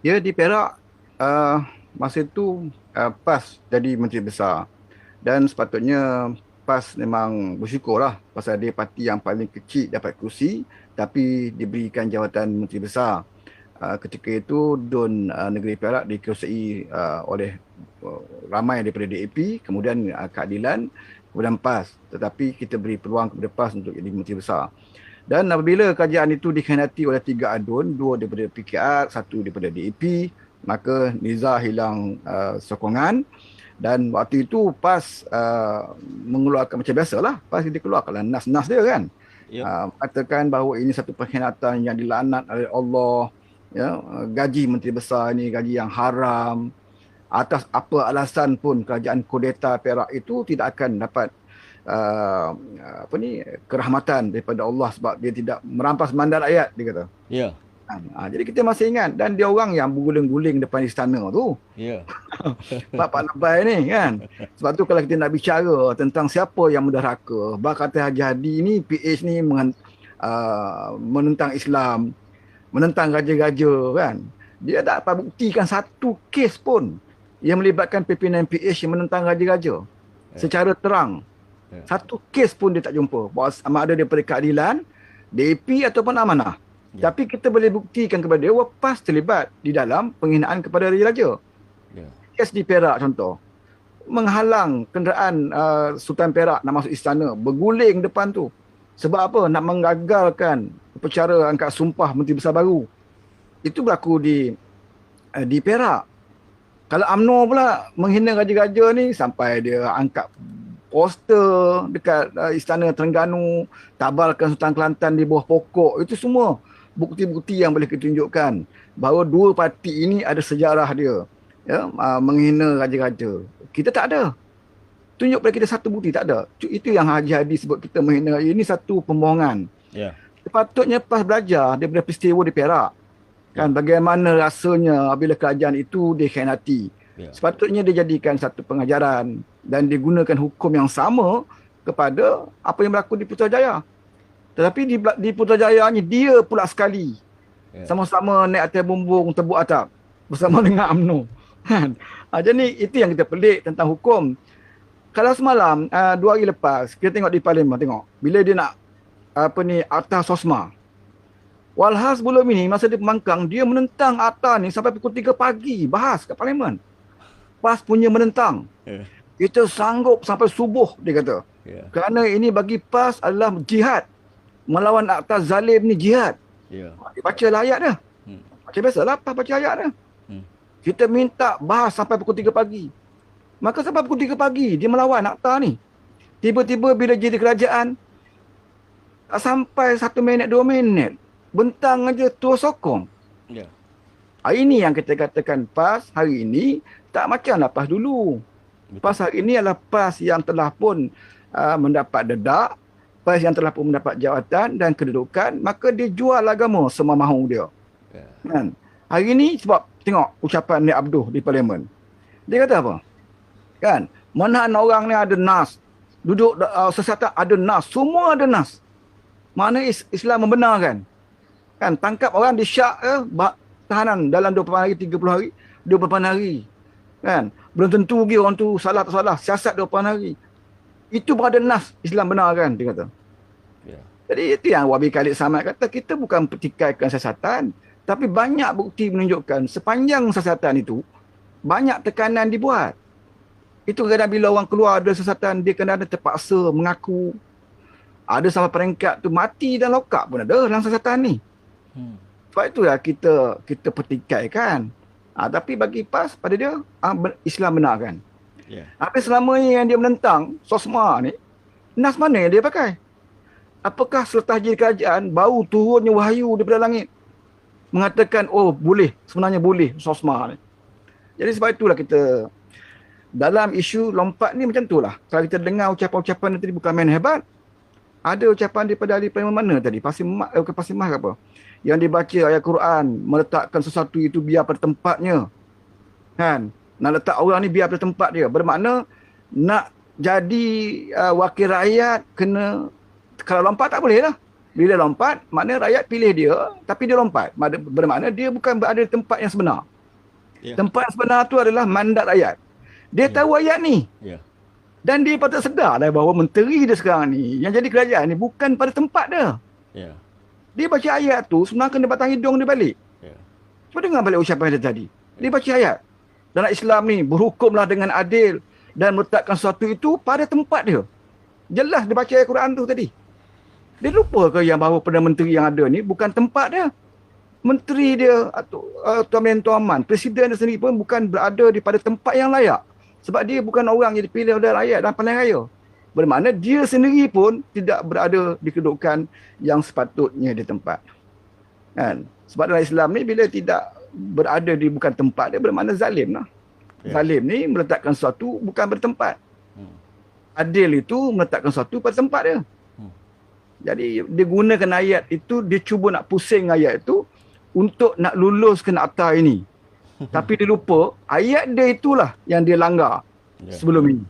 Dia di Perak masa itu PAS jadi Menteri Besar. Dan sepatutnya PAS memang bersyukurlah pasal dia parti yang paling kecil dapat kursi tapi diberikan jawatan Menteri Besar. Ketika itu Dun Negeri Perak dikuasai oleh ramai daripada DAP, kemudian keadilan, kemudian PAS. Tetapi kita beri peluang kepada PAS untuk jadi Menteri Besar. Dan apabila kerajaan itu dikhianati oleh 3 adun, 2 daripada PKR, 1 daripada DAP, maka Nizar hilang sokongan. Dan waktu itu PAS mengeluarkan macam biasalah, PAS dia keluarkan nas-nas dia kan. Yep. Katakan bahawa ini satu pengkhianatan yang dilaknat oleh Allah, ya, gaji Menteri Besar ini gaji yang haram. Atas apa alasan pun kerajaan kudeta Perak itu tidak akan dapat kerahmatan daripada Allah sebab dia tidak merampas mandat rakyat, dia kata. Ya. Jadi kita masih ingat, dan dia orang yang berguling-guling depan istana tu. Ya. Pak Lebay ni kan. Sebab tu kalau kita nak bicara tentang siapa yang menderhaka, kata Haji Hadi ni, PH ni menentang Islam, menentang raja-raja kan. Dia tak dapat buktikan satu kes pun yang melibatkan pimpinan PH yang menentang raja-raja secara terang. Satu kes pun dia tak jumpa. Sama ada daripada keadilan, DAP ataupun amanah. Tapi kita boleh buktikan kepada dia bahawa PAS terlibat di dalam penghinaan kepada raja-raja. Kes di Perak contoh, menghalang kenderaan Sultan Perak nak masuk istana, berguling depan tu. Sebab apa? Nak menggagalkan upacara angkat sumpah Menteri Besar baru. Itu berlaku di Perak. Kalau UMNO pula menghina raja-raja ni, sampai dia angkat poster dekat Istana Terengganu, tabalkan Sultan Kelantan di bawah pokok. Itu semua bukti-bukti yang boleh kita tunjukkan bahawa dua parti ini ada sejarah dia, ya, menghina raja-raja. Kita tak ada. Tunjuk pada kita satu bukti, tak ada. Itu yang Haji Hadi sebut kita menghina. Ini satu pembohongan. Sepatutnya PAS belajar daripada peristiwa di Perak. Kan, bagaimana rasanya apabila kerajaan itu dikhianati. Sepatutnya dijadikan satu pengajaran dan digunakan hukum yang sama kepada apa yang berlaku di Putrajaya. Tetapi di Putrajaya ni dia pula sekali sama-sama naik atas bumbung tebuk atap bersama dengan UMNO. Kan? Jadi itu yang kita pelik tentang hukum. Kalau semalam 2 hari lepas kita tengok di parlimen, tengok bila dia nak Akta Sosma. Walhas sebelum ini masa dia pembangkang, dia menentang akta ni sampai pukul 3 pagi bahas kat parlimen. PAS punya menentang. Kita sanggup sampai subuh, dia kata. Kerana ini bagi PAS adalah jihad. Melawan akta zalim ni jihad. Dia baca lah ayat dia. Macam biasalah PAS baca ayat dia. Kita minta bahas sampai pukul 3 pagi. Maka sampai pukul 3 pagi dia melawan akta ni. Tiba-tiba bila jadi kerajaan, tak sampai 1 minit 2 minit, bentang aja terus sokong. Ini yang kita katakan PAS hari ini tak macamlah PAS dulu. PAS hari ini adalah PAS yang telah pun mendapat dedak, PAS yang telah pun mendapat jawatan dan kedudukan, maka dia jual agama semua mahu dia. Kan? Hari ini sebab tengok ucapan Nik Abdul di parlimen. Dia kata apa? Kan? Mana orang ni ada nas. Duduk sesatan ada nas. Semua ada nas. Mana Islam membenarkan. Kan? Tangkap orang di syak tahanan dalam 28 hari, 30 hari, 28 hari. Kan? Belum tentu lagi orang tu salah tak salah. Siasat 28 hari. Itu berada nas Islam benarkan, dia kata. Jadi itu yang Wabi Khalid Samad kata, kita bukan pertikaikan siasatan, tapi banyak bukti menunjukkan sepanjang siasatan itu, banyak tekanan dibuat. Itu kadang bila orang keluar ada siasatan, dia kadang-kadang terpaksa mengaku. Ada sampai peringkat tu mati dan lokap pun ada dalam siasatan ni. Sebab itulah kita pertikaikan. Tapi bagi PAS, pada dia, Islam benarkan. Tapi selama ni yang dia menentang, Sosma ni, nas mana yang dia pakai? Apakah selepas jadi kerajaan, baru turunnya wahyu daripada langit? Mengatakan, oh boleh, sebenarnya boleh Sosma ni. Jadi sebab itulah kita, dalam isu lompat ni macam itulah. Kalau kita dengar ucapan-ucapan tadi bukan main hebat, ada ucapan daripada ahli parlimen mana tadi? Pasir Mah ke apa? Yang dibaca ayat Quran, meletakkan sesuatu itu biar pada tempatnya. Kan? Nak letak orang ni biar pada tempat dia. Bermakna nak jadi wakil rakyat kena, kalau lompat tak boleh lah. Bila lompat, makna rakyat pilih dia, tapi dia lompat. Bermakna dia bukan berada di tempat yang sebenar. Tempat sebenar tu adalah mandat rakyat. Dia tahu ayat ni. Dan dia patut sedar lah bahawa menteri dia sekarang ni, yang jadi kerajaan ni, bukan pada tempat dia. Dia baca ayat tu, sebenarnya kena batang hidung dia balik. Cuba dengar balik ucapan dia tadi. Dia baca ayat. Dalam Islam ni, berhukumlah dengan adil dan meletakkan sesuatu itu pada tempat dia. Jelas dia baca ayat Quran tu tadi. Dia lupa ke yang bahawa Perdana Menteri yang ada ni bukan tempat dia. Menteri dia, Tuan Mentua Aman, Presiden dia sendiri pun bukan berada di pada tempat yang layak. Sebab dia bukan orang yang dipilih oleh rakyat dan pilihan raya. Bermakna dia sendiri pun tidak berada di kedudukan yang sepatutnya di tempat. Kan? Sebab dalam Islam ni bila tidak berada di bukan tempat dia bermakna zalim lah. Zalim ni meletakkan sesuatu bukan bertempat. Adil itu meletakkan sesuatu pada tempat dia. Jadi dia gunakan ayat itu, dia cuba nak pusing ayat itu untuk nak luluskan akta ini. Tapi dia lupa ayat dia itulah yang dia langgar sebelum ini.